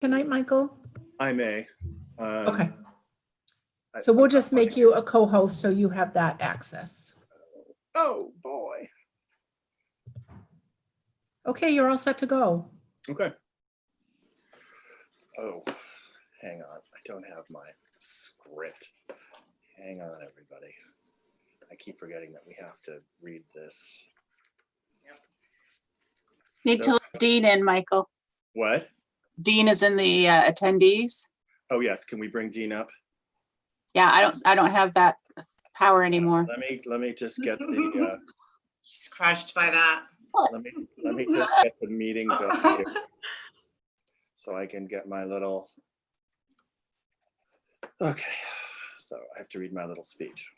tonight, Michael? I may. Okay. So we'll just make you a co-host so you have that access. Oh, boy. Okay, you're all set to go. Okay. Oh, hang on. I don't have my script. Hang on, everybody. I keep forgetting that we have to read this. Need to let Dean in, Michael. What? Dean is in the attendees. Oh, yes. Can we bring Dean up? Yeah, I don't have that power anymore. Let me just get the She's crushed by that. let me just get the meetings up here so I can get my little. Okay, so I have to read my little speech.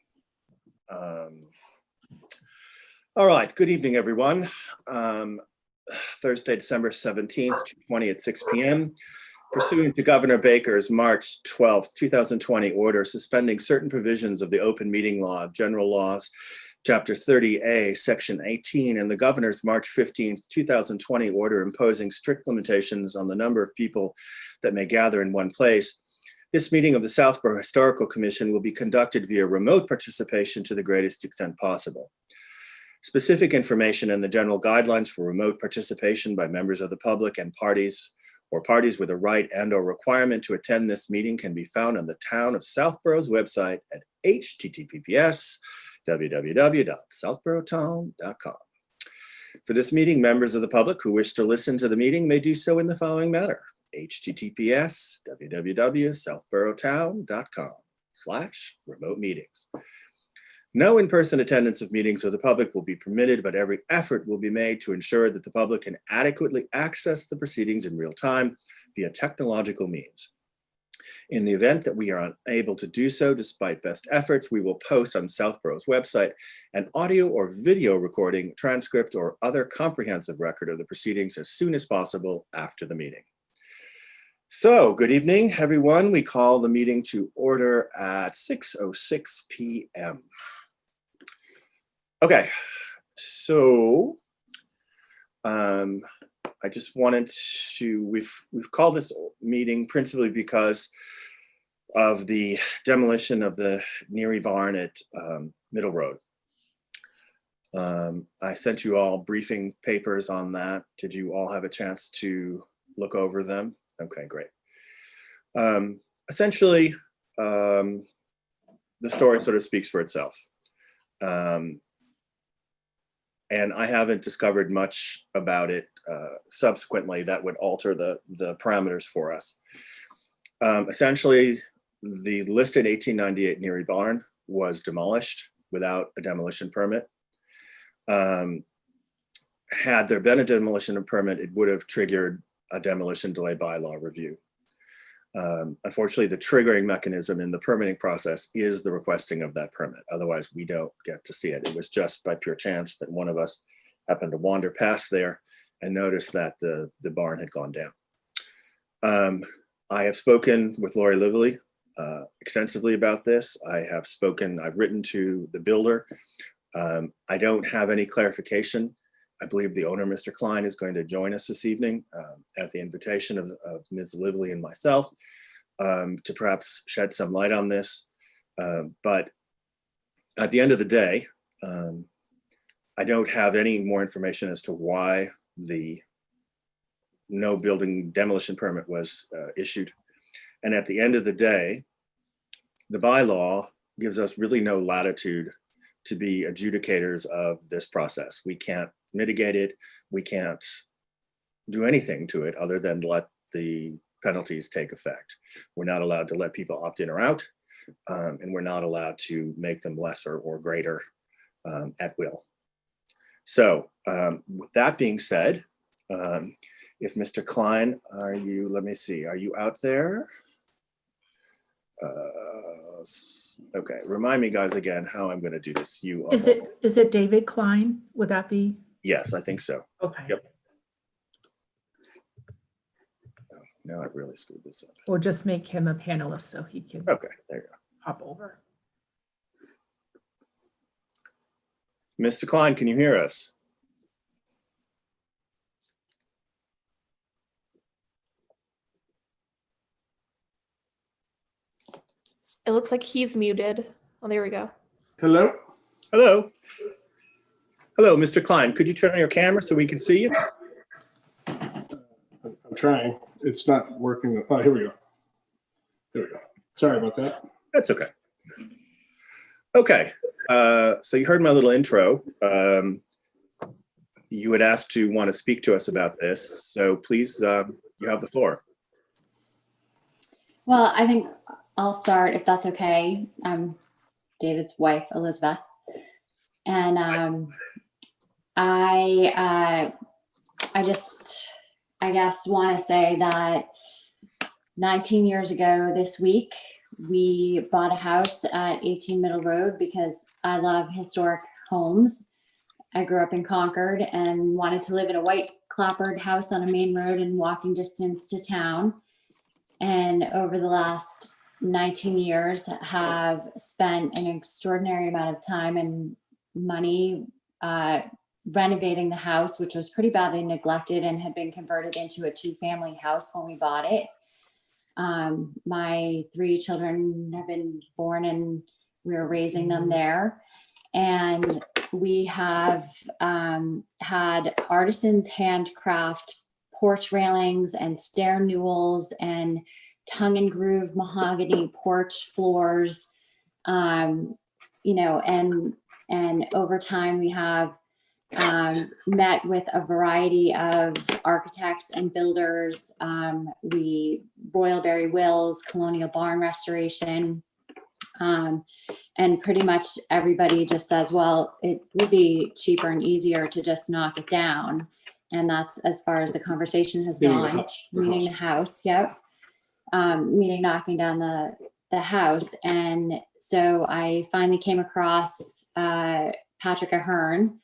All right, good evening, everyone. Thursday, December 17th, 2020 at 6 p.m. Pursuant to Governor Baker's March 12th, 2020 order suspending certain provisions of the Open Meeting Law, General Laws, Chapter 30A, Section 18, and the Governor's March 15th, 2020 order imposing strict limitations on the number of people that may gather in one place, this meeting of the Southborough Historical Commission will be conducted via remote participation to the greatest extent possible. Specific information and the general guidelines for remote participation by members of the public and parties or parties with a right and/or requirement to attend this meeting can be found on the Town of Southborough's website at https://www.southboroughtown.com. For this meeting, members of the public who wish to listen to the meeting may do so in the following manner: https://www.southboroughtown.com/remote meetings. No in-person attendance of meetings of the public will be permitted, but every effort will be made to ensure that the public can adequately access the proceedings in real time via technological means. In the event that we are unable to do so, despite best efforts, we will post on Southborough's website an audio or video recording, transcript, or other comprehensive record of the proceedings as soon as possible after the meeting. So, good evening, everyone. We call the meeting to order at 6:06 p.m. Okay, so I just wanted to, we've called this meeting principally because of the demolition of the Neary barn at Middle Road. I sent you all briefing papers on that. Did you all have a chance to look over them? Okay, great. Essentially, the story sort of speaks for itself. And I haven't discovered much about it subsequently that would alter the parameters for us. Essentially, the listed 1898 Neary barn was demolished without a demolition permit. Had there been a demolition permit, it would have triggered a demolition delay bylaw review. Unfortunately, the triggering mechanism in the permitting process is the requesting of that permit. Otherwise, we don't get to see it. It was just by pure chance that one of us happened to wander past there and noticed that the barn had gone down. I have spoken with Lori Lively extensively about this. I've written to the builder. I don't have any clarification. I believe the owner, Mr. Klein, is going to join us this evening at the invitation of Ms. Lively and myself to perhaps shed some light on this. But at the end of the day, I don't have any more information as to why the no building demolition permit was issued. And at the end of the day, the bylaw gives us really no latitude to be adjudicators of this process. We can't mitigate it. We can't do anything to it other than let the penalties take effect. We're not allowed to let people opt in or out, and we're not allowed to make them lesser or greater at will. So with that being said, if Mr. Klein, let me see, are you out there? Okay, remind me guys again how I'm gonna do this. Is it David Klein? Would that be? Yes, I think so. Okay. Yep. Oh, now I really screwed this up. Or just make him a panelist so he can Okay, there you go. hop over. Mr. Klein, can you hear us? It looks like he's muted. Oh, there we go. Hello? Hello. Hello, Mr. Klein. Could you turn on your camera so we can see you? I'm trying. It's not working. Oh, here we go. There we go. Sorry about that. That's okay. Okay. So you heard my little intro. You had asked to want to speak to us about this. So please, you have the floor. Well, I think I'll start if that's okay. I'm David's wife, Elizabeth. And I guess want to say that 19 years ago this week, we bought a house at 18 Middle Road because I love historic homes. I grew up in Concord and wanted to live in a white clapboard house on a main road in walking distance to town. And over the last 19 years have spent an extraordinary amount of time and money renovating the house, which was pretty badly neglected and had been converted into a 2-family house when we bought it. My 3 children have been born and we're raising them there. And we have had artisans handcraft porch railings and stair newels and tongue and groove mahogany porch floors, and over time we have met with a variety of architects and builders. Royal Berry Wills, Colonial Barn Restoration, and pretty much everybody just says, well, it would be cheaper and easier to just knock it down. And that's as far as the conversation has Meaning the gone. house. Meaning the house, yep. Meaning knocking down the house. And so I finally came across Patrick Ahern,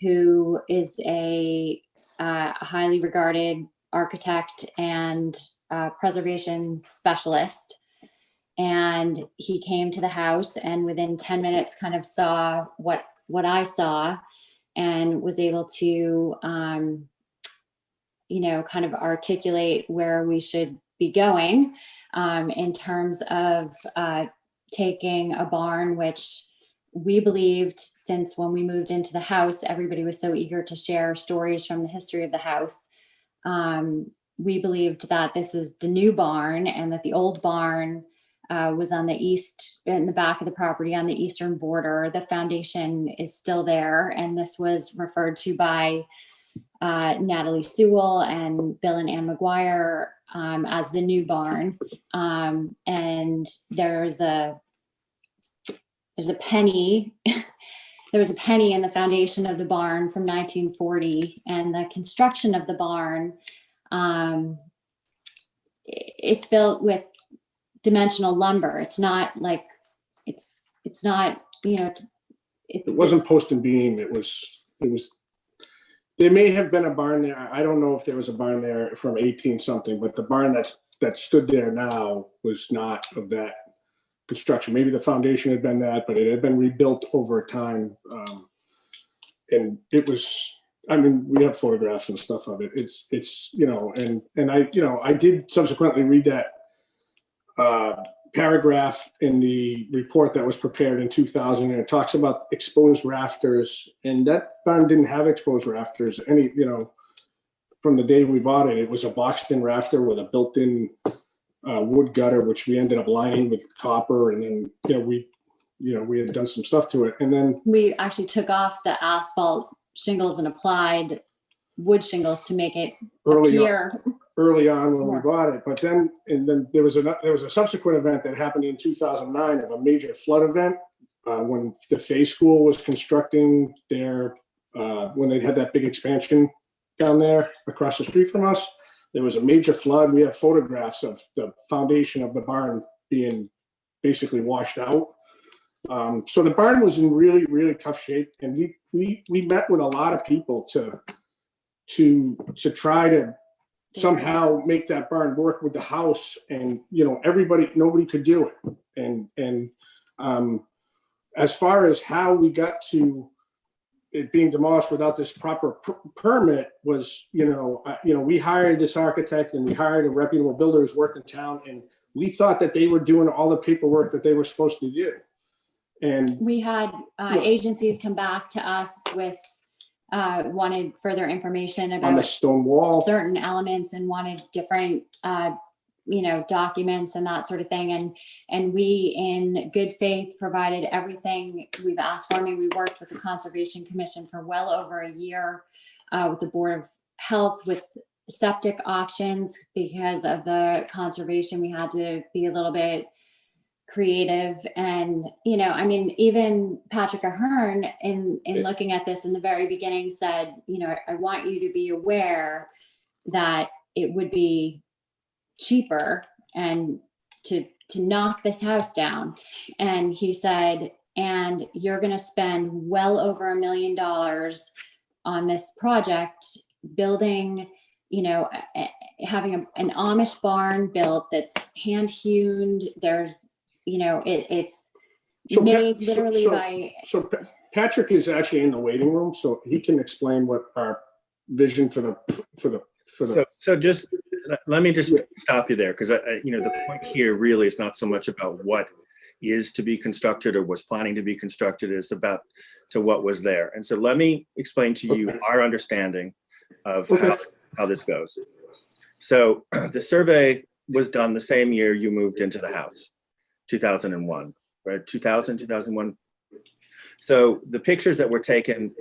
who is a highly regarded architect and preservation specialist. And he came to the house and within 10 minutes kind of saw what I saw and was able to, kind of articulate where we should be going in terms of taking a barn, which we believed since when we moved into the house, everybody was so eager to share stories from the history of the house. We believed that this is the new barn and that the old barn was on the east, in the back of the property on the eastern border. The foundation is still there. And this was referred to by Natalie Sewell and Bill and Ann McGuire as the new barn. And there's a penny. There was a penny in the foundation of the barn from 1940, and the construction of the barn, it's built with dimensional lumber. It's not like it's not, It wasn't post and beam. It was, there may have been a barn there. I don't know if there was a barn there from 18 something, but the barn that stood there now was not of that construction. Maybe the foundation had been that, but it had been rebuilt over time. And it was, we have photographs and stuff of it. It's and I did subsequently read that paragraph in the report that was prepared in 2000, and it talks about exposed rafters, and that barn didn't have exposed rafters from the day we bought it. It was a boxed-in rafter with a built-in wood gutter, which we ended up lining with copper, and then we had done some stuff to it, and then we actually took off the asphalt shingles and applied wood shingles to make it appear early on when we bought it. But then there was a subsequent event that happened in 2009 of a major flood event when the Fay School was constructing their when they had that big expansion down there across the street from us. There was a major flood. We have photographs of the foundation of the barn being basically washed out. So the barn was in really, really tough shape, and we met with a lot of people to try to somehow make that barn work with the house, and nobody could do it. And as far as how we got to it being demolished without this proper permit was, we hired this architect and we hired a reputable builder who's worked in town, and we thought that they were doing all the paperwork that they were supposed to do. And We had Yeah. agencies come back to us with, wanted further information on the about stone wall, certain elements and wanted different, documents and that sort of thing. And we, in good faith, provided everything we've asked for. I mean, we worked with the Conservation Commission for well over a year, with the Board of Health, with septic options. Because of the conservation, we had to be a little bit creative. And, I mean, even Patrick Ahern in looking at this in the very beginning said, I want you to be aware that it would be cheaper and to knock this house down. And he said, and you're going to spend well over $1 million on this project, building, having an Amish barn built that's hand hewn. There's, it's So Pat- made so- literally so- by, Patrick is actually in the waiting room, so he can explain what our vision for the. So just, let me just stop you there, because the point here really is not so much about what is to be constructed or was planning to be constructed, it's about to what was there. And so let me explain to you our understanding of how this goes. So the survey was done the same year you moved into the house, 2001, right? 2001. So the pictures that were taken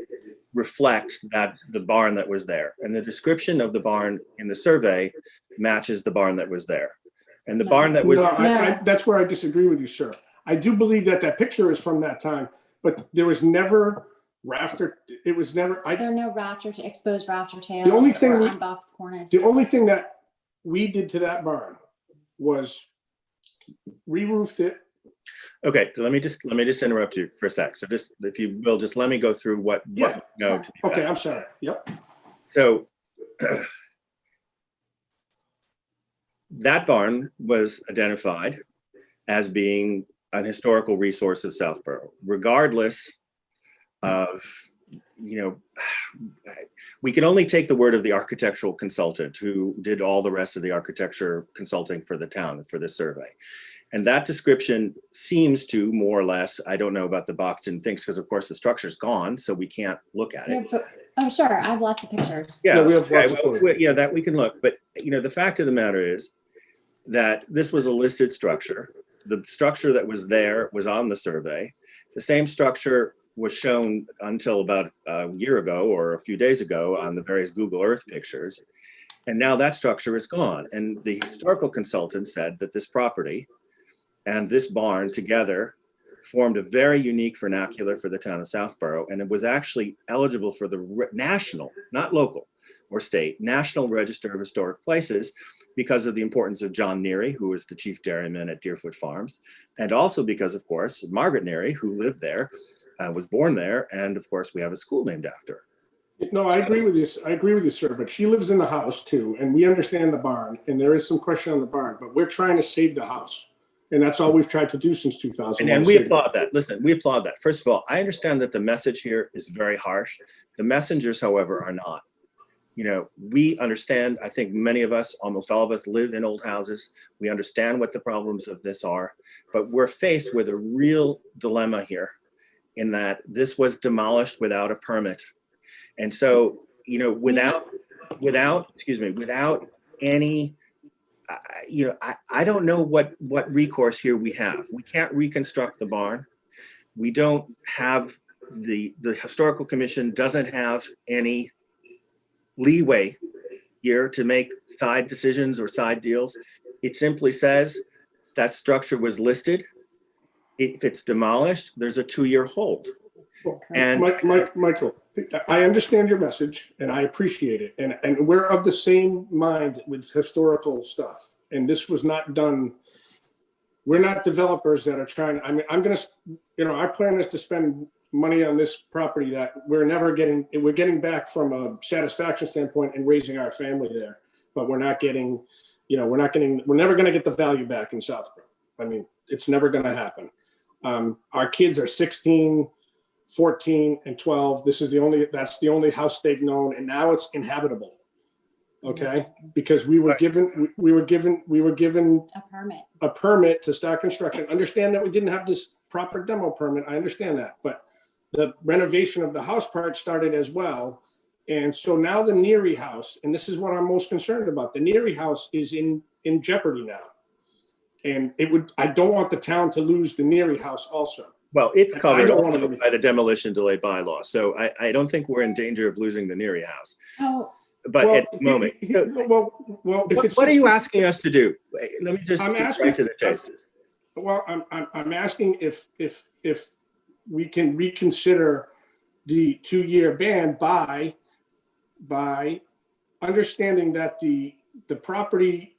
reflect that the barn that was there, and the description of the barn in the survey matches the barn that was there. And the barn that was That's where I disagree with you, sir. I do believe that picture is from that time, but there was never rafter. It was never. there are no exposed rafter tails. The only thing or we- unboxed cornice. The only thing that we did to that barn was re-roofed it. okay. So let me just interrupt you for a sec. So just, if you will, just let me go through what Yeah. no, to be Okay, fair. I'm sorry. Yep. So that barn was identified as being an historical resource of Southborough, regardless of, we can only take the word of the architectural consultant who did all the rest of the architecture consulting for the town for this survey. And that description seems to more or less, I don't know about the box and things, because of course the structure's gone, so we can't look at it. Oh, sure. I have lots of pictures. Yeah, we have lots of well, photos. yeah, that we can look. But the fact of the matter is that this was a listed structure. The structure that was there was on the survey. The same structure was shown until about a year ago or a few days ago on the various Google Earth pictures. And now that structure is gone. And the historical consultant said that this property and this barn together formed a very unique vernacular for the town of Southborough. And it was actually eligible for the national, not local or state, National Register of Historic Places, because of the importance of John Neary, who was the chief dairyman at Deerfoot Farms. And also because, of course, Margaret Neary, who lived there, was born there. And of course, we have a school named after her. No, I agree with this. I agree with you, sir, but she lives in the house too, and we understand the barn, and there is some question on the barn, but we're trying to save the house. And that's all we've tried to do since 2001. And we applaud that. Listen, we applaud that. First of all, I understand that the message here is very harsh. The messengers, however, are not. We understand, I think many of us, almost all of us, live in old houses. We understand what the problems of this are, but we're faced with a real dilemma here in that this was demolished without a permit. And so, without any, I don't know what recourse here we have. We can't reconstruct the barn. We don't have, the Historical Commission doesn't have any leeway here to make side decisions or side deals. It simply says that structure was listed. If it's demolished, there's a 2-year hold. And Michael, I understand your message and I appreciate it. And we're of the same mind with historical stuff. And this was not done. We're not developers that are trying, our plan is to spend money on this property that we're getting back from a satisfaction standpoint and raising our family there. But we're never going to get the value back in Southborough. I mean, it's never going to happen. Our kids are 16, 14, and 12. That's the only house they've known, and now it's inhabitable. okay? Because we were given A a permit to start construction. Understand that we didn't have this proper demo permit. I understand that, but the renovation of the house part started as well. And so now the Neary house, and this is what I'm most concerned about, the Neary house is in jeopardy now. And I don't want the town to lose the Neary house also. Well, it's I covered don't wanna also lose by the demolition delay bylaw. So I don't think we're in danger of losing the Neary house. Oh, But at the moment, Well, if it's. what are you asking us to do? Let me just I'm get asking- right to the chase. Well, I'm asking if we can reconsider the 2-year ban by understanding that the property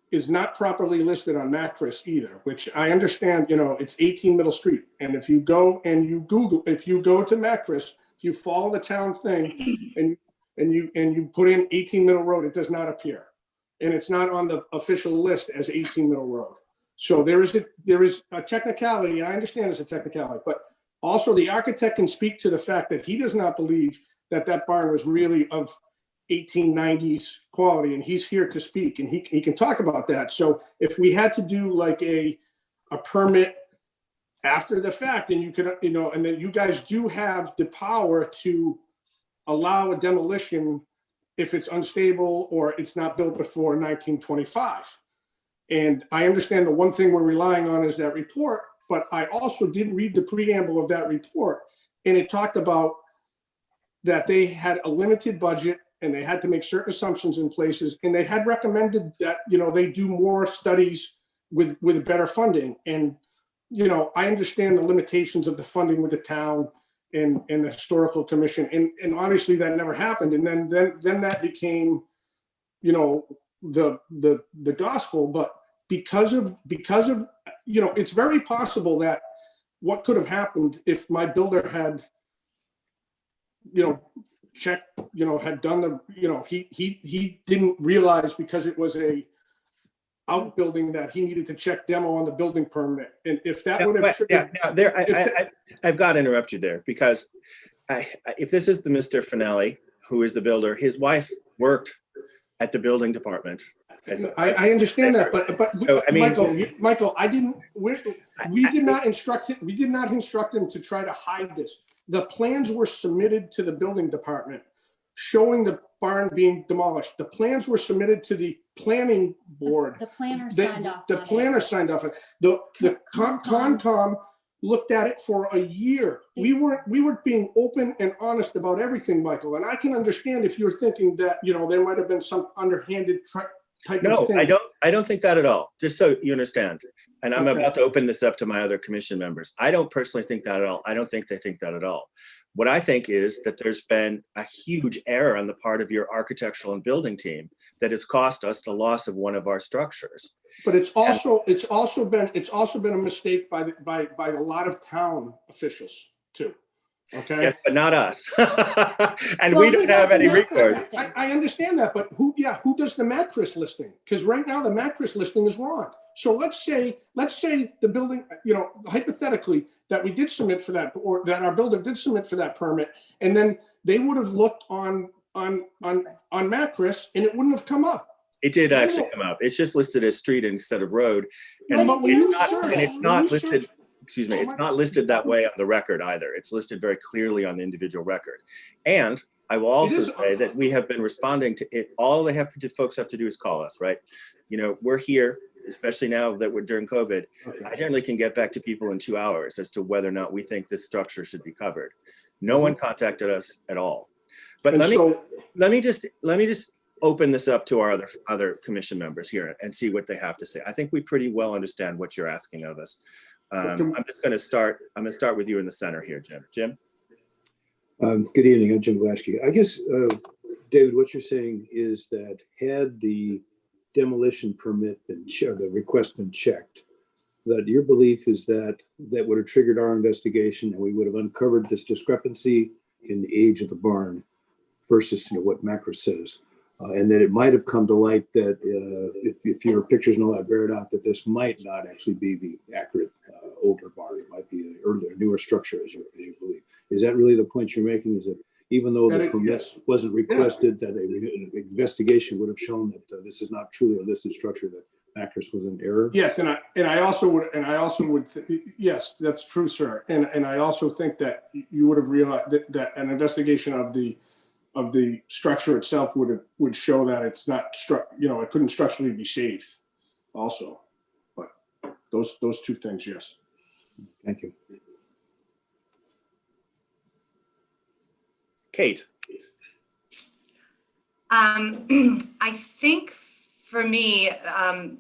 is not properly listed on Macris either, which I understand, it's 18 Middle Street. And if you go and you Google, if you go to Macris, if you follow the town thing and you put in 18 Middle Road, it does not appear. And it's not on the official list as 18 Middle Road. So there is a technicality, I understand it's a technicality, but also the architect can speak to the fact that he does not believe that barn was really of 1890s quality, and he's here to speak, and he can talk about that. So if we had to do like a permit after the fact, and you could, and then you guys do have the power to allow a demolition if it's unstable or it's not built before 1925. And I understand the one thing we're relying on is that report, but I also did read the preamble of that report, and it talked about that they had a limited budget and they had to make certain assumptions in places, and they had recommended that, they do more studies with better funding. And, I understand the limitations of the funding with the town and the historical commission. And obviously that never happened. And then that became, the gospel. But because of, it's very possible that what could have happened if my builder had, checked, had done the, he didn't realize, because it was a outbuilding, that he needed to check demo on the building permit. And if that would have triggered. I've got to interrupt you there, because if this is the Mr. Finale, who is the builder, his wife worked at the building department. I understand that, but So, I mean, Michael, we did not instruct him. We did not instruct him to try to hide this. The plans were submitted to the building department showing the barn being demolished. The plans were submitted to the planning board. the planner signed off. The planner signed off. The Concom looked at it for a year. We were being open and honest about everything, Michael. And I can understand if you're thinking that, there might have been some underhanded type of thing. I don't think that at all. Just so you understand. And I'm Okay. about to open this up to my other commission members. I don't personally think that at all. I don't think they think that at all. What I think is that there's been a huge error on the part of your architectural and building team that has cost us the loss of one of our structures. But it's also been a mistake by a lot of town officials too. Okay. Yes, but not us. And Well, we who don't does have the any macro recourse. listing? I understand that, but who does the Macris listing? Because right now the Macris listing is wrong. So let's say the building, hypothetically, that we did submit for that, or that our builder did submit for that permit, and then they would have looked on Macris and it wouldn't have come up. It did actually come up. It's just listed as street instead of road. And But it's not search- listed, excuse me, it's not listed that way on the record either. It's listed very clearly on the individual record. And I will also say that we have been responding to it. All folks have to do is call us, right? We're here, especially now that we're during COVID. I generally can get back to people in 2 hours as to whether or not we think this structure should be covered. No one contacted us at all. But let me just open this up to our other commission members here and see what they have to say. I think we pretty well understand what you're asking of us. I'm going to start with you in the center here, Jim. Jim? Good evening, I'm Jim Blaschke. I guess, David, what you're saying is that had the demolition permit the request been checked, that your belief is that would have triggered our investigation and we would have uncovered this discrepancy in the age of the barn versus what Macris says. And that it might have come to light that if your pictures and all that bear it out, that this might not actually be the accurate older barn. It might be an earlier, newer structure, as you believe. Is that really the point you're making? Is that even though the That permit yes. wasn't requested, that an investigation would have shown that this is not truly a listed structure, that Actress was in error? Yes, and I also would, yes, that's true, sir. And I also think that you would have realized that an investigation of the structure itself would show that it's not it couldn't structurally be saved also. But those two things, yes. Thank you. Kate. I think for me,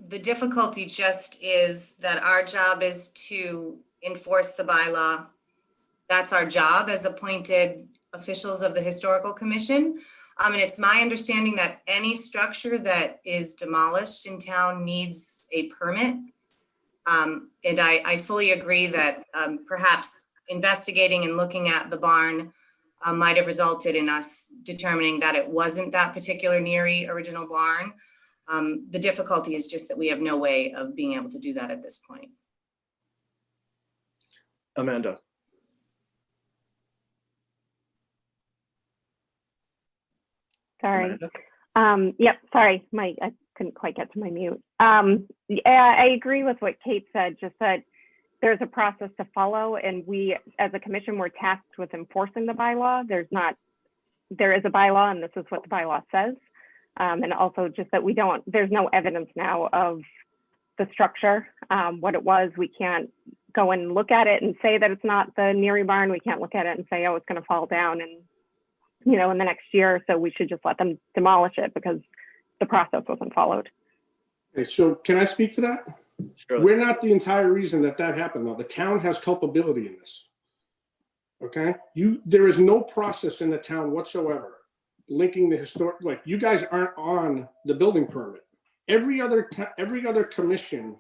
the difficulty just is that our job is to enforce the bylaw. That's our job as appointed officials of the Historical Commission. And it's my understanding that any structure that is demolished in town needs a permit. And I fully agree that perhaps investigating and looking at the barn might have resulted in us determining that it wasn't that particular Neary original barn. The difficulty is just that we have no way of being able to do that at this point. Amanda. Sorry. Amanda? Yep, sorry, I couldn't quite get to my mute. Yeah, I agree with what Kate said, just that there's a process to follow, and we, as a commission, we're tasked with enforcing the bylaw. There is a bylaw, and this is what the bylaw says. And also just that there's no evidence now of the structure, what it was. We can't go and look at it and say that it's not the Neary barn. We can't look at it and say, oh, it's going to fall down and, in the next year. So we should just let them demolish it because the process wasn't followed. Okay, so can I speak to that? Surely. We're not the entire reason that happened, though. The town has culpability in this. Okay, there is no process in the town whatsoever linking the historic. Like, you guys aren't on the building permit. Every other commission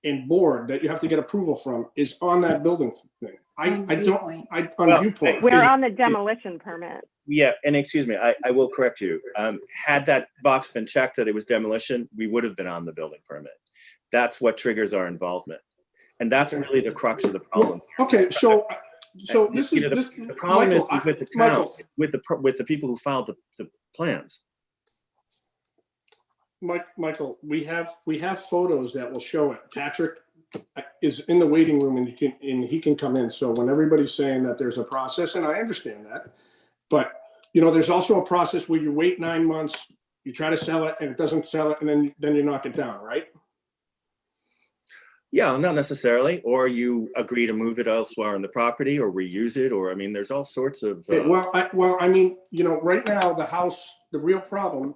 and board that you have to get approval from is on that building thing. On Viewpoint. We're on the demolition permit. Yeah, and excuse me, I will correct you. Had that box been checked that it was demolition, we would have been on the building permit. That's what triggers our involvement. And that's really the crux of the problem. Okay, so this is the problem Michael, is with the town, with the people who filed the plans. Michael, we have photos that will show it. Patrick is in the waiting room and he can come in. So when everybody's saying that there's a process, and I understand that, but there's also a process where you wait 9 months, you try to sell it and it doesn't sell it, and then you knock it down, right? Yeah, not necessarily. Or you agree to move it elsewhere on the property or reuse it, or there's all sorts of. Right now the real problem,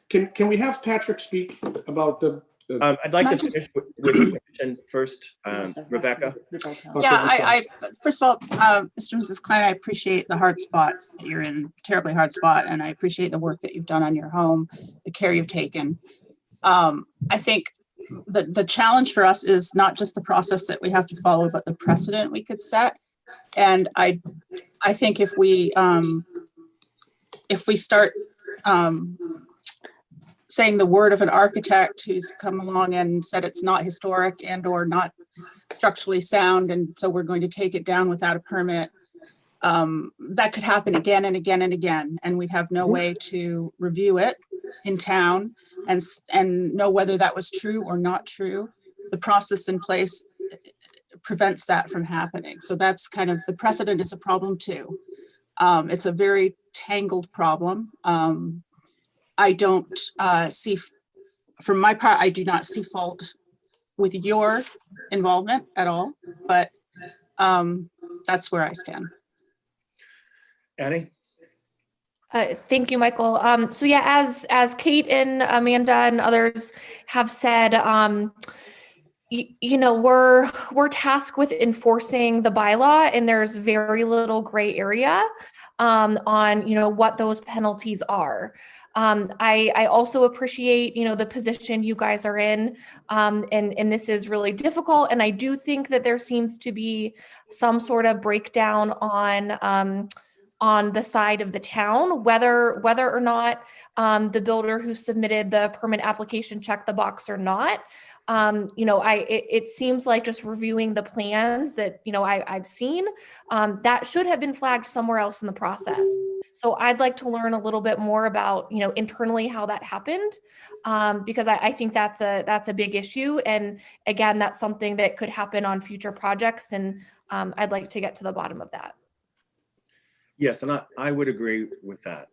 Can we have Patrick speak about the? I'd like to finish with the question first, Rebecca. Yeah, I first of all, Mr. and Mrs. Klein, I appreciate the hard spot that you're in, terribly hard spot, and I appreciate the work that you've done on your home, the care you've taken. I think the challenge for us is not just the process that we have to follow, but the precedent we could set. And I think if we start saying the word of an architect who's come along and said it's not historic and or not structurally sound, and so we're going to take it down without a permit, that could happen again and again and again, and we'd have no way to review it in town and know whether that was true or not true. The process in place prevents that from happening. So that's kind of, the precedent is a problem too. It's a very tangled problem. I don't see, from my part, I do not see fault with your involvement at all, but that's where I stand. Annie? Thank you, Michael. So yeah, as Kate and Amanda and others have said, we're tasked with enforcing the bylaw, and there's very little gray area on what those penalties are. I also appreciate, the position you guys are in, and this is really difficult. And I do think that there seems to be some sort of breakdown on the side of the town, whether or not the builder who submitted the permit application checked the box or not. It seems like just reviewing the plans that, I've seen, that should have been flagged somewhere else in the process. So I'd like to learn a little bit more about, internally how that happened, because I think that's a big issue. And again, that's something that could happen on future projects. And I'd like to get to the bottom of that. Yes, and I would agree with that.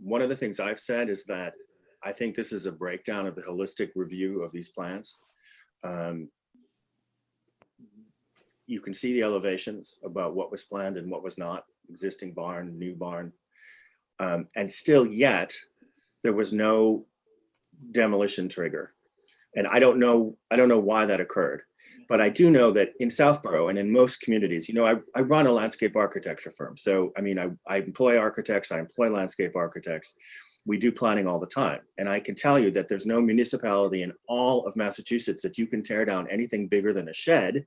One of the things I've said is that I think this is a breakdown of the holistic review of these plans. You can see the elevations about what was planned and what was not, existing barn, new barn. And still yet, there was no demolition trigger. And I don't know why that occurred. But I do know that in Southborough and in most communities, I run a landscape architecture firm. So, I mean, I employ architects, I employ landscape architects. We do planning all the time. And I can tell you that there's no municipality in all of Massachusetts that you can tear down anything bigger than a shed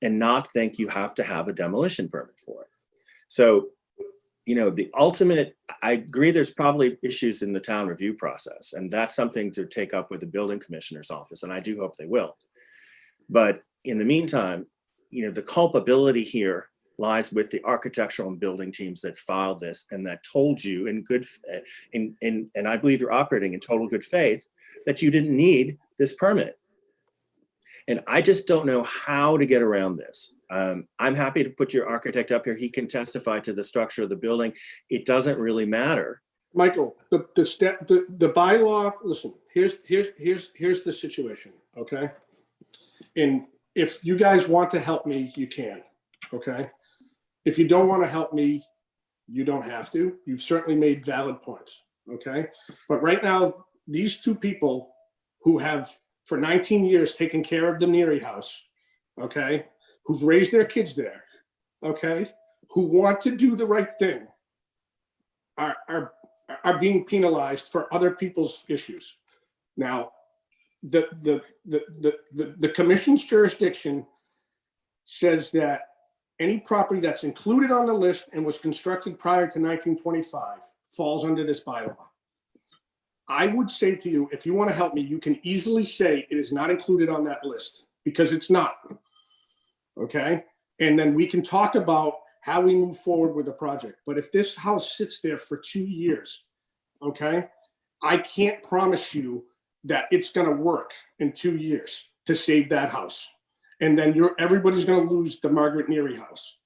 and not think you have to have a demolition permit for it. So, the ultimate, I agree there's probably issues in the town review process, and that's something to take up with the building commissioner's office, and I do hope they will. But in the meantime, the culpability here lies with the architectural and building teams that filed this and that told you and I believe you're operating in total good faith that you didn't need this permit. And I just don't know how to get around this. I'm happy to put your architect up here. He can testify to the structure of the building. It doesn't really matter. Michael, the bylaw, listen, here's the situation, okay? And if you guys want to help me, you can, okay? If you don't want to help me, you don't have to. You've certainly made valid points, okay? But right now, these two people who have for 19 years taken care of the Neary house, okay? Who've raised their kids there, okay? Who want to do the right thing are being penalized for other people's issues. Now, the commission's jurisdiction says that any property that's included on the list and was constructed prior to 1925 falls under this bylaw. I would say to you, if you want to help me, you can easily say it is not included on that list because it's not. Okay. And then we can talk about how we move forward with the project. But if this house sits there for 2 years, okay, I can't promise you that it's going to work in 2 years to save that house. And then everybody's going to lose the Margaret Neary house.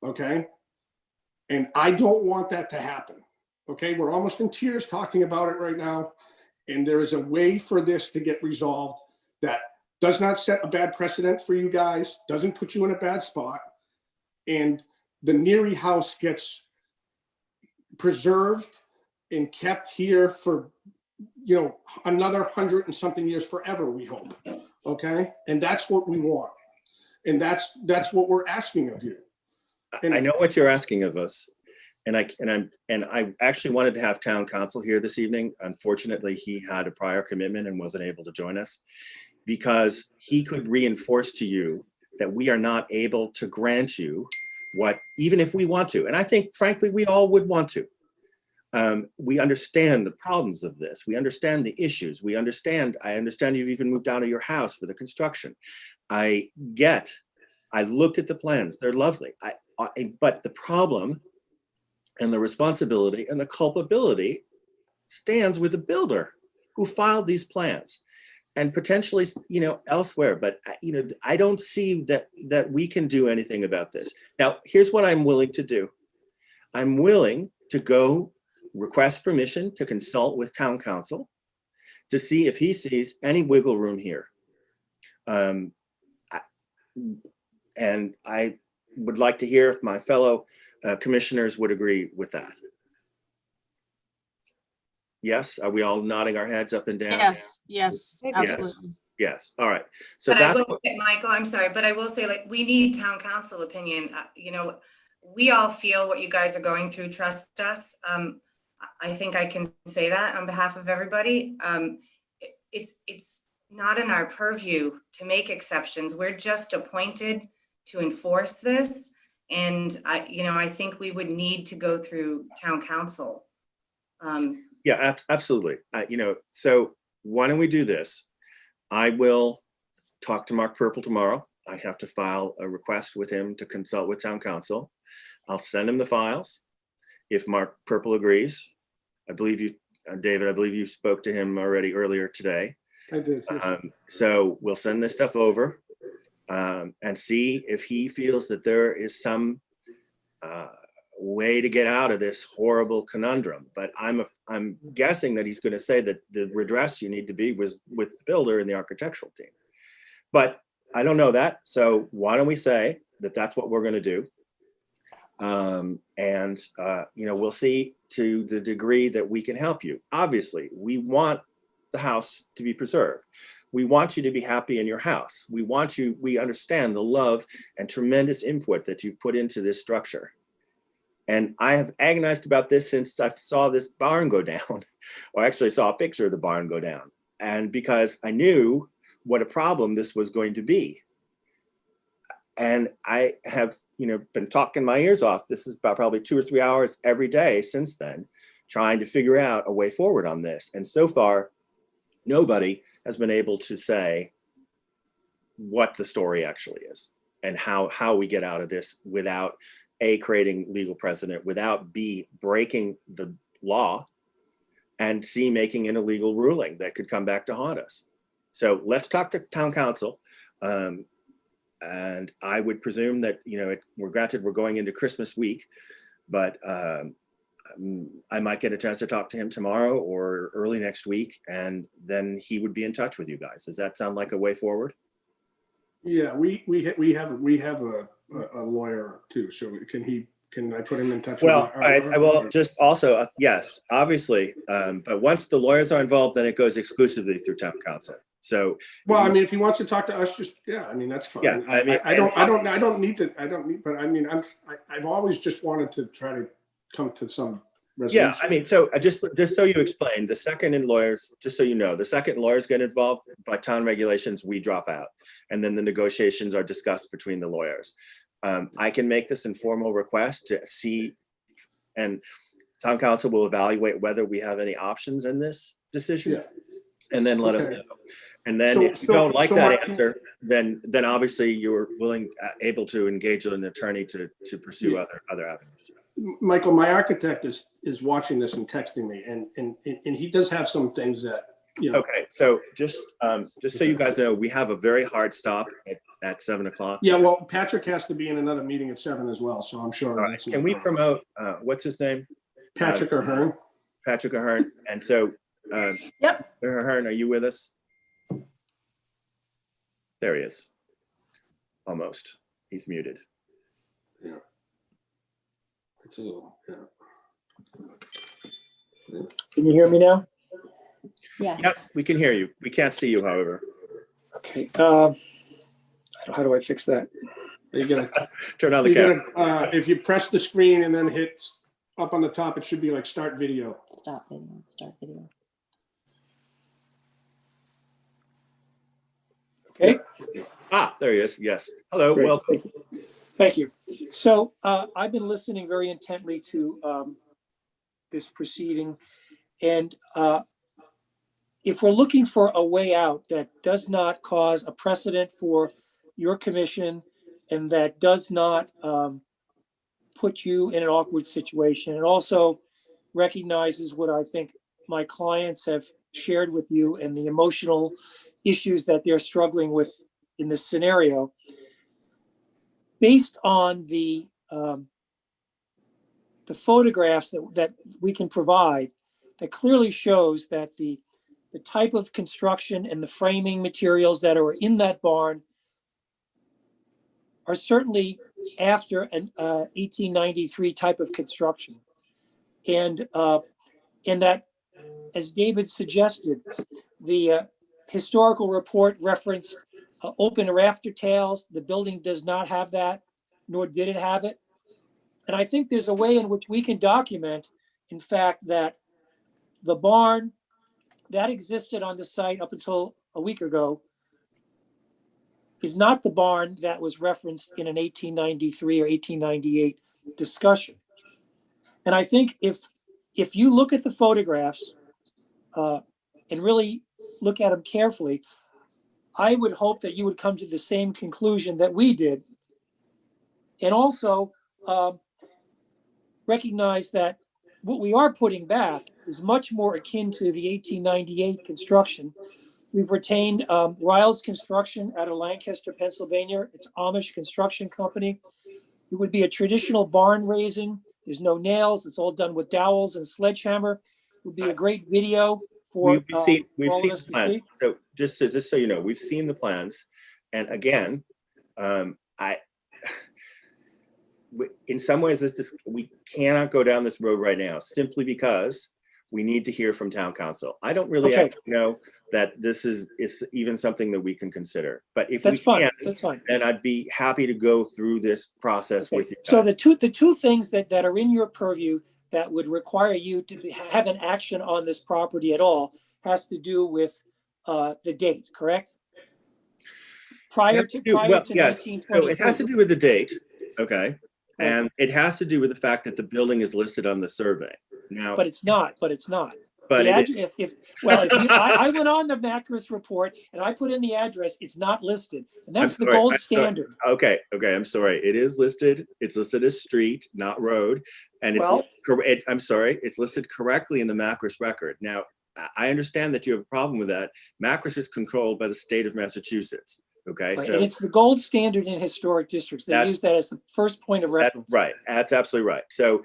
Okay. And I don't want that to happen. Okay. We're almost in tears talking about it right now. And there is a way for this to get resolved that does not set a bad precedent for you guys, doesn't put you in a bad spot. And the Neary house gets preserved and kept here for, another 100 and something years forever, we hope. Okay. And that's what we want. And that's what we're asking of you. And I know what you're asking of us. And I actually wanted to have town council here this evening. Unfortunately, he had a prior commitment and wasn't able to join us because he could reinforce to you that we are not able to grant you what, even if we want to. And I think, frankly, we all would want to. We understand the problems of this. We understand the issues. I understand you've even moved out of your house for the construction. I looked at the plans. They're lovely. But the problem and the responsibility and the culpability stands with the builder who filed these plans and potentially, elsewhere. But, I don't see that we can do anything about this. Now, here's what I'm willing to do. I'm willing to go request permission to consult with town council to see if he sees any wiggle room here. And I would like to hear if my fellow commissioners would agree with that. Yes, are we all nodding our heads up and down? Yes, absolutely. Yes, all right. So But that's I will say, Michael, I'm sorry, but I will say, we need town council opinion. We all feel what you guys are going through. Trust us. I think I can say that on behalf of everybody. It's not in our purview to make exceptions. We're just appointed to enforce this. And I think we would need to go through town council. Yeah, absolutely. So why don't we do this? I will talk to Mark Purple tomorrow. I have to file a request with him to consult with town council. I'll send him the files. If Mark Purple agrees, I believe you, David, I believe you spoke to him already earlier today. I did. Yes. So we'll send this stuff over and see if he feels that there is some way to get out of this horrible conundrum. But I'm guessing that he's going to say that the redress you need to be was with the builder and the architectural team. But I don't know that. So why don't we say that that's what we're going to do? We'll see to the degree that we can help you. Obviously, we want the house to be preserved. We want you to be happy in your house. We understand the love and tremendous input that you've put into this structure. And I have agonized about this since I saw this barn go down, or actually saw a picture of the barn go down. And because I knew what a problem this was going to be. And I have, been talking my ears off. This is about probably 2 or 3 hours every day since then, trying to figure out a way forward on this. And so far, nobody has been able to say what the story actually is and how we get out of this without A, creating legal precedent, without B, breaking the law, and C, making an illegal ruling that could come back to haunt us. So let's talk to town council. And I would presume that, we're going into Christmas week, but I might get a chance to talk to him tomorrow or early next week, and then he would be in touch with you guys. Does that sound like a way forward? Yeah, we have a lawyer too. So can I put him in touch? Well, with I will just also, yes, obviously. But once the lawyers are involved, then it goes exclusively through town council. So, well, I mean, if he wants to talk to us, that's fine. Yeah, I don't need to, but I mean, I've always just wanted to try to come to some resolution. Yeah, so just so you explain, the second lawyers get involved, by town regulations, we drop out. And then the negotiations are discussed between the lawyers. I can make this informal request to see, and town council will evaluate whether we have any options in this decision, and then let us know. And then if you don't like that answer, then obviously you're able to engage with an attorney to pursue other avenues. Michael, my architect is watching this and texting me, and he does have some things that, Okay, so just so you guys know, we have a very hard stop at 7 o'clock. Yeah, well, Patrick has to be in another meeting at 7 as well, so I'm sure. All right. Can we promote, what's his name? Patrick Ahern. Patrick Ahern. And so, Yep. Ahern, are you with us? There he is. Almost. He's muted. Yeah. It's a little, Can you hear me now? Yes. Yes, we can hear you. We can't see you, however. Okay. How do I fix that? You gotta turn on the camera. If you press the screen and then hit up on the top, it should be like start video. Stop video. Start video. Okay. There he is. Yes. Hello. Great. Welcome. Thank you. So I've been listening very intently to this proceeding, and if we're looking for a way out that does not cause a precedent for your commission and that does not put you in an awkward situation, and also recognizes what I think my clients have shared with you and the emotional issues that they're struggling with in this scenario, based on the photographs that we can provide, that clearly shows that the type of construction and the framing materials that are in that barn are certainly after an 1893 type of construction. And that, as David suggested, the historical report referenced open rafter tails. The building does not have that, nor did it have it. And I think there's a way in which we can document, in fact, that the barn that existed on the site up until a week ago is not the barn that was referenced in an 1893 or 1898 discussion. And I think if if you look at the photographs and really look at them carefully, I would hope that you would come to the same conclusion that we did. And also recognize that what we are putting back is much more akin to the 1898 construction. We've retained Riles Construction out of Lancaster, Pennsylvania. It's Amish construction company. It would be a traditional barn raising. There's no nails. It's all done with dowels and sledgehammer. It would be a great video for We've seen all of the us to plan. see. So just so you know, we've seen the plans. And again, in some ways, we cannot go down this road right now simply because we need to hear from town council. I don't really actually know that this is even something that we can consider. But if That's we fine. can, That's fine. then I'd be happy to go through this process with you. So guys. the two things that are in your purview that would require you to have an action on this property at all has to do with the date, correct? Prior to Yes. 1923. So it has to do with the date, okay? Right. And it has to do with the fact that the building is listed on the survey. Now, But it's not. But The it address, I went on the Macris report and I put in the address, it's not listed. And that's the gold standard. Okay, I'm sorry. It is listed. It's listed as street, not road. And I'm sorry, it's listed correctly in the Macris record. Now, I understand that you have a problem with that. Macris is controlled by the state of Massachusetts. Okay, Right. so And it's the gold standard in historic districts. They use that as the first point of reference. That's right. That's absolutely right. So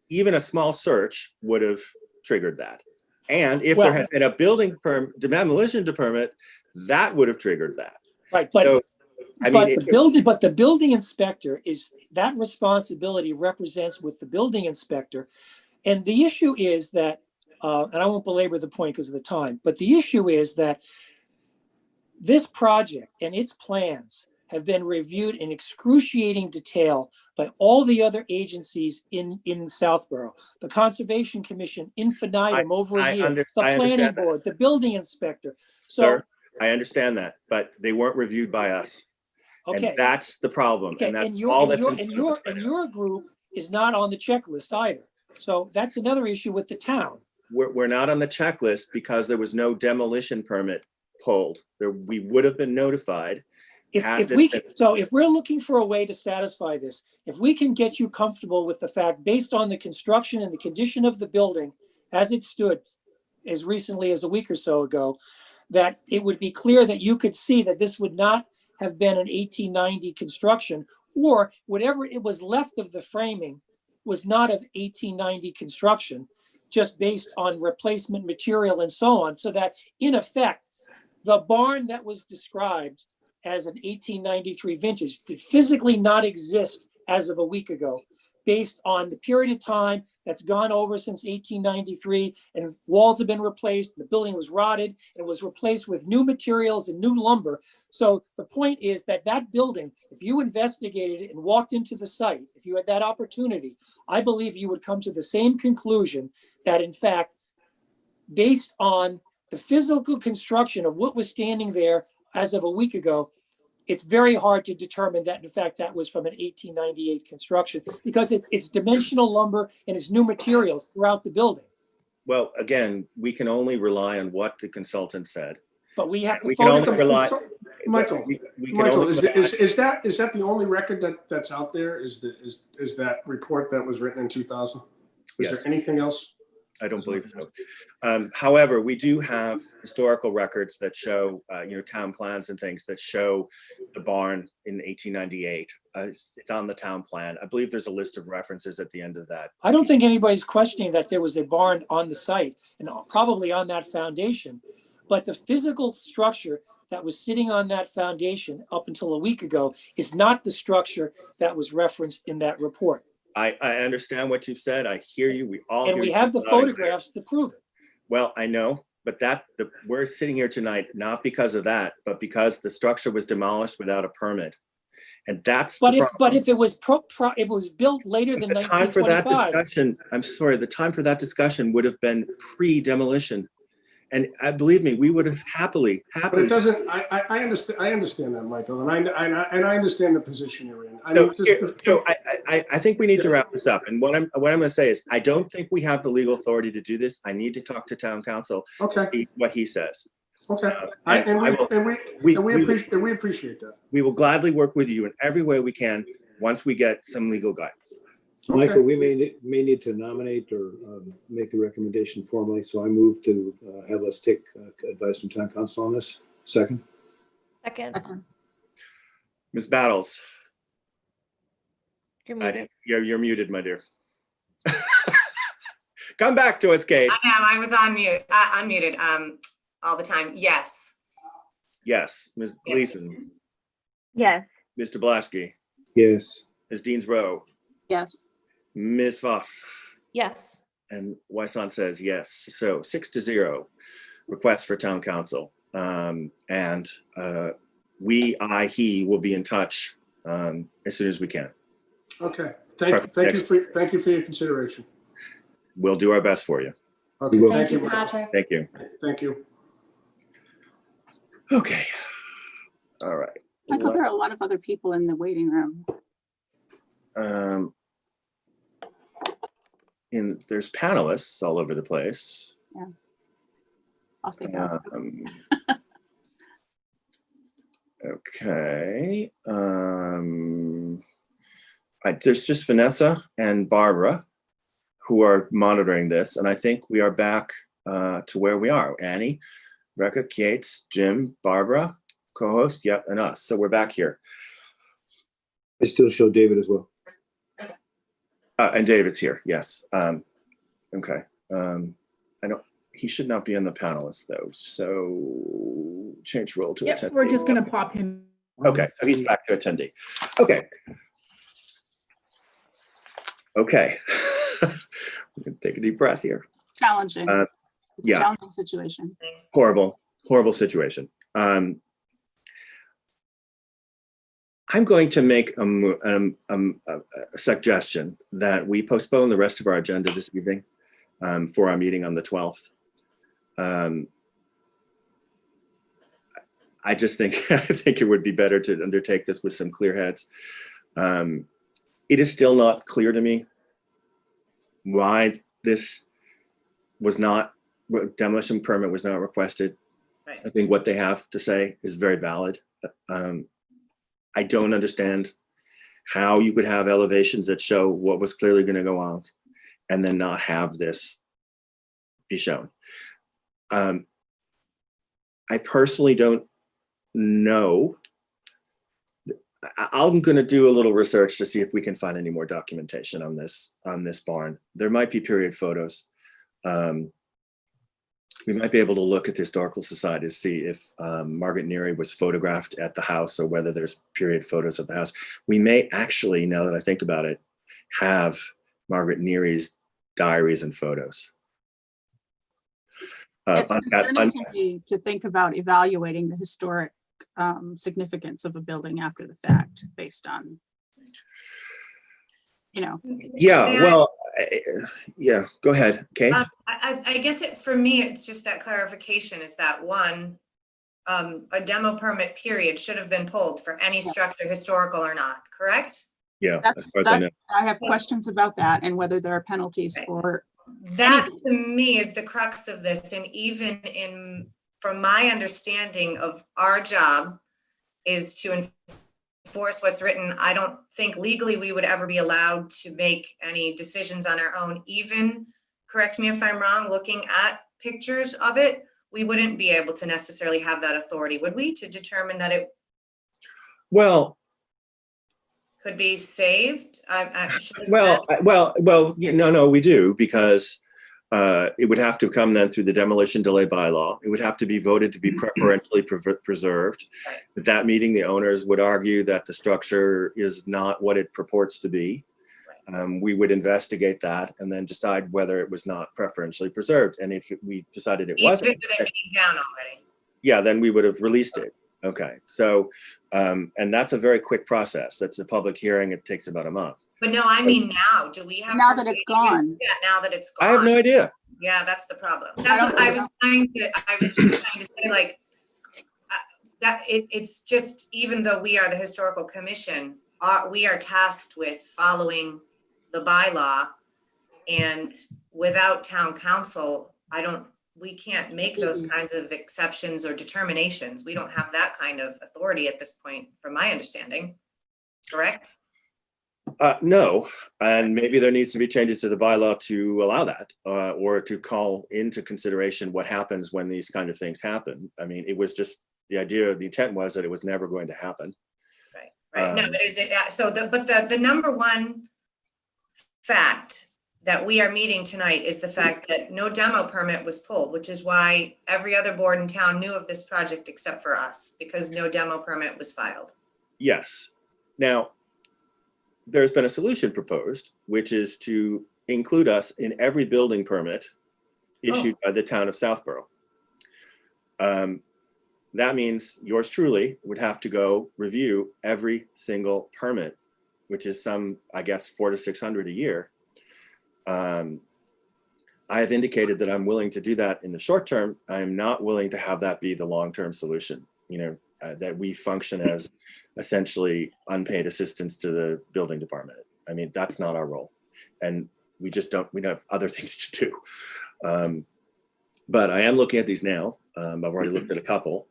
even a small search would have triggered that. And if there had been a building demolition permit, that would have triggered that. Right, but so, the building inspector is that responsibility represents with the building inspector. And the issue is that, and I won't belabor the point because of the time, but the issue is that this project and its plans have been reviewed in excruciating detail by all the other agencies in Southborough. The Conservation Commission, infinitum over a year, the planning board, the building inspector. So, sir, I understand that, but they weren't reviewed by us. Okay. And that's the problem. Okay. And that's your group is not on the checklist either. So that's another issue with the town. We're not on the checklist because there was no demolition permit pulled. We would have been notified. If we're looking for a way to satisfy this, if we can get you comfortable with the fact, based on the construction and the condition of the building as it stood as recently as a week or so ago, that it would be clear that you could see that this would not have been an 1890 construction, or whatever it was left of the framing was not of 1890 construction, just based on replacement material and so on, so that in effect, the barn that was described as an 1893 vintage did physically not exist as of a week ago, based on the period of time that's gone over since 1893, and walls have been replaced, the building was rotted, and was replaced with new materials and new lumber. So the point is that that building, if you investigated it and walked into the site, if you had that opportunity, I believe you would come to the same conclusion that in fact, based on the physical construction of what was standing there as of a week ago, it's very hard to determine that, in fact, that was from an 1898 construction, because it's dimensional lumber and it's new materials throughout the building. Well, again, we can only rely on what the consultant said. But we have to Michael, is that the only record that's out there? Is that report that was written in 2000? Is there anything else? I don't believe so. However, we do have historical records that show, town plans and things that show the barn in 1898. It's on the town plan. I believe there's a list of references at the end of that. I don't think anybody's questioning that there was a barn on the site and probably on that foundation, but the physical structure that was sitting on that foundation up until a week ago is not the structure that was referenced in that report. I understand what you've said. I hear you. We all and we have the photographs to prove it. Well, I know, but we're sitting here tonight not because of that, but because the structure was demolished without a permit, and that's. But if it was built later than 1925, the time for that discussion would have been pre-demolition, And believe me, we would have happily. But it doesn't, I understand that, Michael, and I understand the position you're in. I mean, So I think we need to wrap this up. And what I'm going to say is, I don't think we have the legal authority to do this. I need to talk to town council to see what he says. Okay, we appreciate that. We will gladly work with you in every way we can once we get some legal guidance. Michael, we may need to nominate or make the recommendation formally. So I move to have us take advice from town council on this. Second. Second. Ms. Battles, You're muted. you're muted, my dear. Come back to us, Kate. I am. I was on mute, unmuted all the time. Yes. Yes. Ms. Gleason, Yes. Mr. Blaschke, Yes. Ms. Deans-Rowe, Yes. Ms. Fuff, Yes. and Wysant says yes. So 6-0, request for town council. And he will be in touch as soon as we can. Okay, thank you for your consideration. We'll do our best for you. Okay, Thank you, Patrick. Thank you. Thank you. Okay. All right. Michael, there are a lot of other people in the waiting room. There's panelists all over the place. Yeah. Off they go. Okay. There's just Vanessa and Barbara who are monitoring this, and I think we are back to where we are. Annie, Rebecca, Yates, Jim, Barbara, co-host, yep, and us. So we're back here. I still show David as well. And David's here, yes. Okay. He should not be on the panelists though. So change role to attendee. We're just going to pop him. Okay, so he's back to attendee. Okay. Okay. We're gonna take a deep breath here. Challenging. It's a yeah. challenging situation. Horrible situation. I'm going to make a suggestion that we postpone the rest of our agenda this evening for our meeting on the 12th. I just think I think it would be better to undertake this with some clear heads. It is still not clear to me why this demolition permit was not requested. Right. I think what they have to say is very valid. I don't understand how you could have elevations that show what was clearly going to go on and then not have this be shown. I personally don't know. I'm going to do a little research to see if we can find any more documentation on this barn. There might be period photos. We might be able to look at the Historical Society to see if Margaret Neary was photographed at the house or whether there's period photos of the house. We may actually, now that I think about it, have Margaret Neary's diaries and photos. It's concerning to me to think about evaluating the historic significance of a building after the fact based on, Yeah, well, yeah, go ahead, Kate. I guess for me, it's just that clarification is that one, a demo permit period should have been pulled for any structure, historical or not, correct? Yeah, I have questions about that and whether there are penalties for that. To me is the crux of this, and even from my understanding of our job is to enforce what's written. I don't think legally we would ever be allowed to make any decisions on our own. Even, correct me if I'm wrong, looking at pictures of it, we wouldn't be able to necessarily have that authority, would we, to determine that it could be saved? No, we do, because it would have to come then through the demolition delay bylaw. It would have to be voted to be preferentially preserved. At that meeting, the owners would argue that the structure is not what it purports to be. We would investigate that and then decide whether it was not preferentially preserved. And if we decided it wasn't, down already. Yeah, then we would have released it. Okay, so, and that's a very quick process. That's a public hearing. It takes about a month. But no, I mean now, do we have? Now that it's gone. Yeah, now that it's gone. I have no idea. Yeah, that's the problem. That's what I was just trying to say, like, that it's just, even though we are the historical commission, we are tasked with following the bylaw, and without town council, we can't make those kinds of exceptions or determinations. We don't have that kind of authority at this point, from my understanding, correct? No, and maybe there needs to be changes to the bylaw to allow that, or to call into consideration what happens when these kind of things happen. I mean, it was just the intent was that it was never going to happen. Right. No, but is it, but the number one fact that we are meeting tonight is the fact that no demo permit was pulled, which is why every other board in town knew of this project except for us, because no demo permit was filed. Yes. Now, there's been a solution proposed, which is to include us in every building permit issued by the town of Southborough. That means yours truly would have to go review every single permit, which is I guess, 400 to 600 a year. I have indicated that I'm willing to do that in the short term. I'm not willing to have that be the long-term solution, that we function as essentially unpaid assistants to the building department. I mean, that's not our role. And we have other things to do. But I am looking at these now. I've already looked at a couple.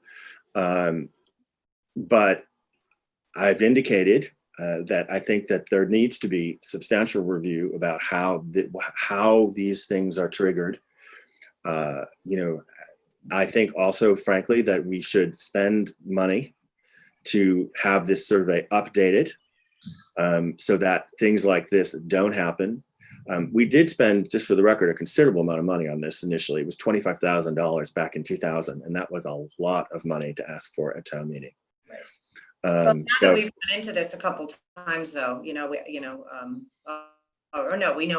But I've indicated that I think that there needs to be substantial review about how these things are triggered. I think also, frankly, that we should spend money to have this survey updated, so that things like this don't happen. We did spend, just for the record, a considerable amount of money on this initially. It was $25,000 back in 2000, and that was a lot of money to ask for at town meeting. Right. Well, now that we've run into this a couple times, though, we know it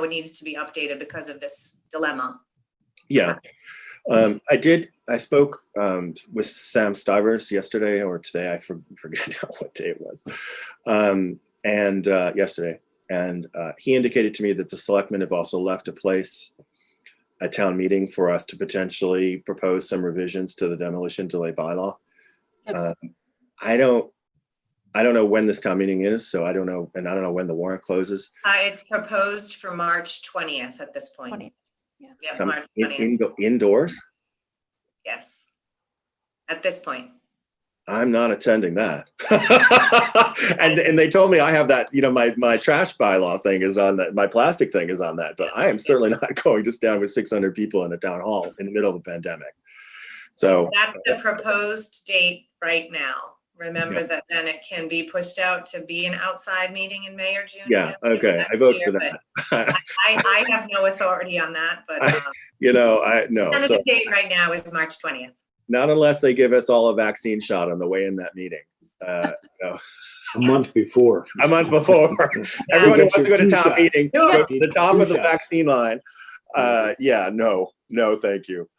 needs to be updated because of this dilemma. Yeah. I spoke with Sam Stivers yesterday or today. I forget now what day it was. Yesterday. And he indicated to me that the selectmen have also left a place at town meeting for us to potentially propose some revisions to the demolition delay bylaw. I don't know when this town meeting is, so I don't know, and I don't know when the warrant closes. It's proposed for March 20th at this point. 20th. Yeah. Yeah, March 20th. Indoors? Yes. At this point. I'm not attending that. and they told me I have that, my trash bylaw thing is on that, my plastic thing is on that, but I am certainly not going to stand with 600 people in a town hall in the middle of a pandemic. So that's the proposed date right now. Remember that then it can be pushed out to be an outside meeting in May or June. Yeah, okay, I vote for that. I have no authority on that, but the date right now is March 20th. Not unless they give us all a vaccine shot on the way in that meeting. A month before. A month before. Everyone who wants to go to town meeting, go to the top of the vaccine line. No, thank you.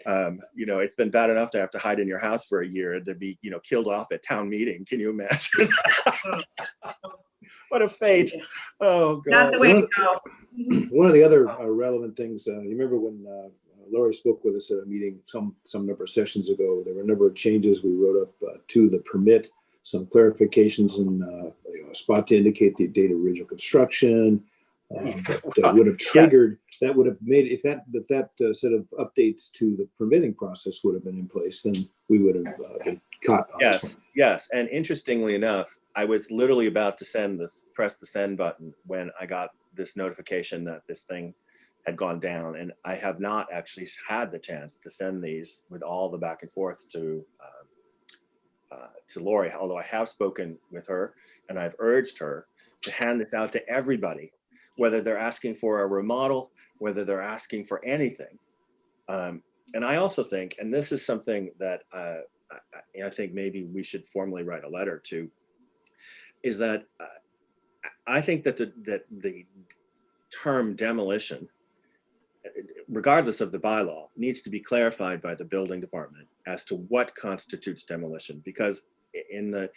It's been bad enough to have to hide in your house for a year and to be, killed off at town meeting. Can you imagine? What a fate. Oh, God. Not the way to go. One of the other relevant things, you remember when Laurie spoke with us at a meeting some number of sessions ago, there were a number of changes we wrote up to the permit, some clarifications and a spot to indicate the date of original construction. That would have triggered, that would have made, if that set of updates to the permitting process would have been in place, then we would have been caught on this one. Yes. And interestingly enough, I was literally about to press the send button when I got this notification that this thing had gone down, and I have not actually had the chance to send these with all the back and forth to Lori, although I have spoken with her and I've urged her to hand this out to everybody, whether they're asking for a remodel, whether they're asking for anything. And I also think, and this is something that I think maybe we should formally write a letter to, is that I think that the term demolition, regardless of the bylaw, needs to be clarified by the building department as to what constitutes demolition. Because in the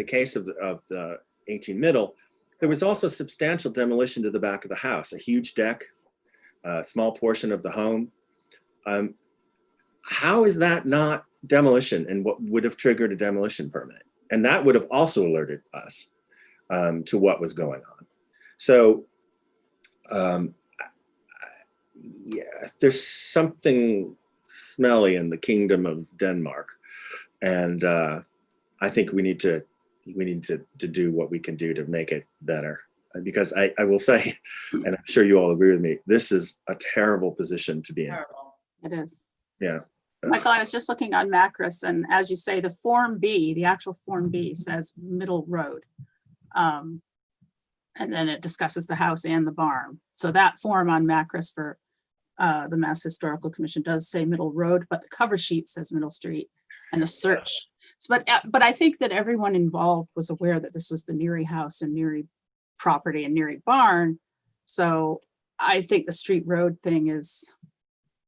case of the 18 Middle, there was also substantial demolition to the back of the house, a huge deck, a small portion of the home. How is that not demolition and what would have triggered a demolition permit? And that would have also alerted us to what was going on. So, yeah, there's something smelly in the kingdom of Denmark, and I think we need to do what we can do to make it better. Because I will say, and I'm sure you all agree with me, this is a terrible position to be in. It is. Yeah. Michael, I was just looking on Macris, and as you say, the Form B, the actual Form B says Middle Road. And then it discusses the house and the barn. So that form on Macris for the Mass Historical Commission does say Middle Road, but the cover sheet says Middle Street, and the search. But I think that everyone involved was aware that this was the Neary house and Neary property and Neary barn. So I think the street road thing is.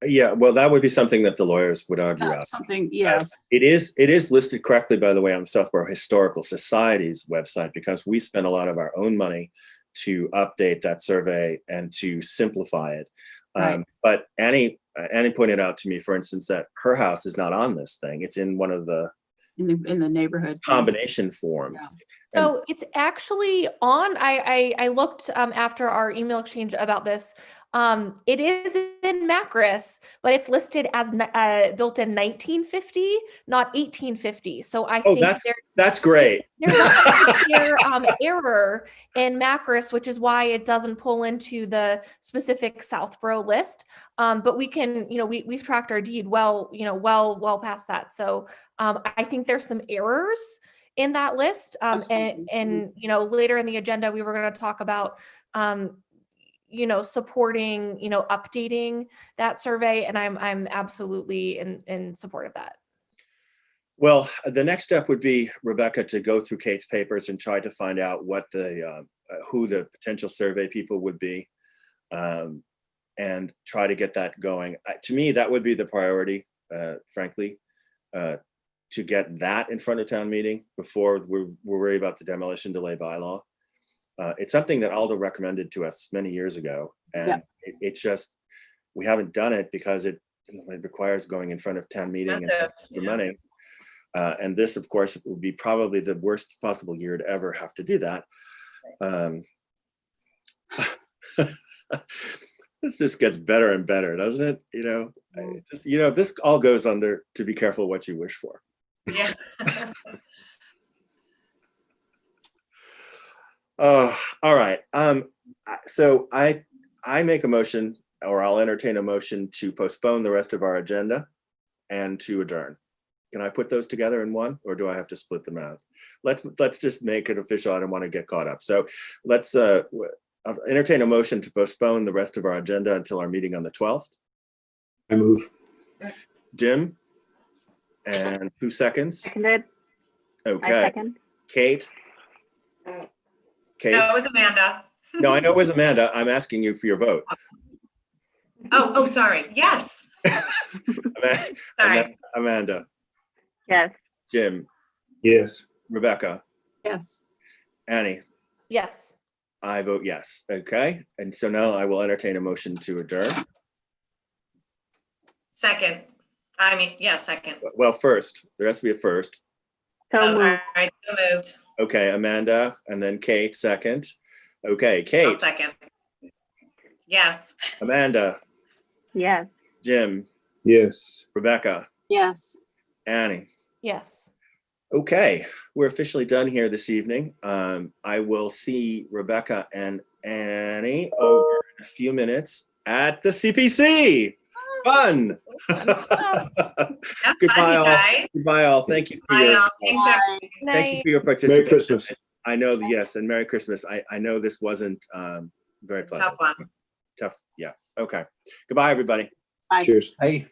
Yeah, well, that would be something that the lawyers would argue out. Something, yes. It is listed correctly, by the way, on Southborough Historical Society's website, because we spent a lot of our own money to update that survey and to simplify it. Right. But Annie pointed out to me, for instance, that her house is not on this thing. It's in one of the In the neighborhood. combination forms. Yeah. So it's actually on, I looked after our email exchange about this. It is in Macris, but it's listed as built in 1950, not 1850. So I think that's great. There's a error in Macris, which is why it doesn't pull into the specific Southborough list. But we can, we've tracked our deed well past that. So I think there's some errors in that list. And later in the agenda, we were going to talk about supporting, updating that survey. And I'm absolutely in support of that. Well, the next step would be, Rebecca, to go through Kate's papers and try to find out what who the potential survey people would be, and try to get that going. To me, that would be the priority, frankly, to get that in front of town meeting before we're worried about the demolition delay bylaw. It's something that Aldo recommended to us many years ago, and it's just, we haven't done it because it requires going in front of town meeting and asking for money. And this, of course, would be probably the worst possible year to ever have to do that. This just gets better and better, doesn't it? This all goes under to be careful what you wish for. Yeah. All right. So I make a motion, or I'll entertain a motion to postpone the rest of our agenda and to adjourn. Can I put those together in one, or do I have to split them out? Let's just make it official. I don't want to get caught up. So let's entertain a motion to postpone the rest of our agenda until our meeting on the 12th. I move. Jim? And 2 seconds? Seconded. Okay. I second. Kate? Kate? No, it was Amanda. No, I know it was Amanda. I'm asking you for your vote. Oh, sorry. Yes. Sorry. Amanda? Yes. Jim? Yes. Rebecca? Yes. Annie? Yes. I vote yes. Okay. And so now I will entertain a motion to adjourn. Second. Second. Well, first, there has to be a first. So All moved. right, so moved. Okay, Amanda, and then Kate, second. Okay, Kate, I'll second. Yes. Amanda, Yes. Jim, Yes. Rebecca, Yes. Annie. Yes. Okay, we're officially done here this evening. I will see Rebecca and Annie over in a few minutes at the CPC. Fun. Goodbye, all. Guys. Goodbye, all. Thank you for Bye, your all. Thanks, everyone. thank you for your Merry participation. Christmas. I know that, yes, and Merry Christmas. I know this wasn't very pleasant. Tough one. Tough. Yeah. Okay. Goodbye, everybody. Bye. Cheers. Hey.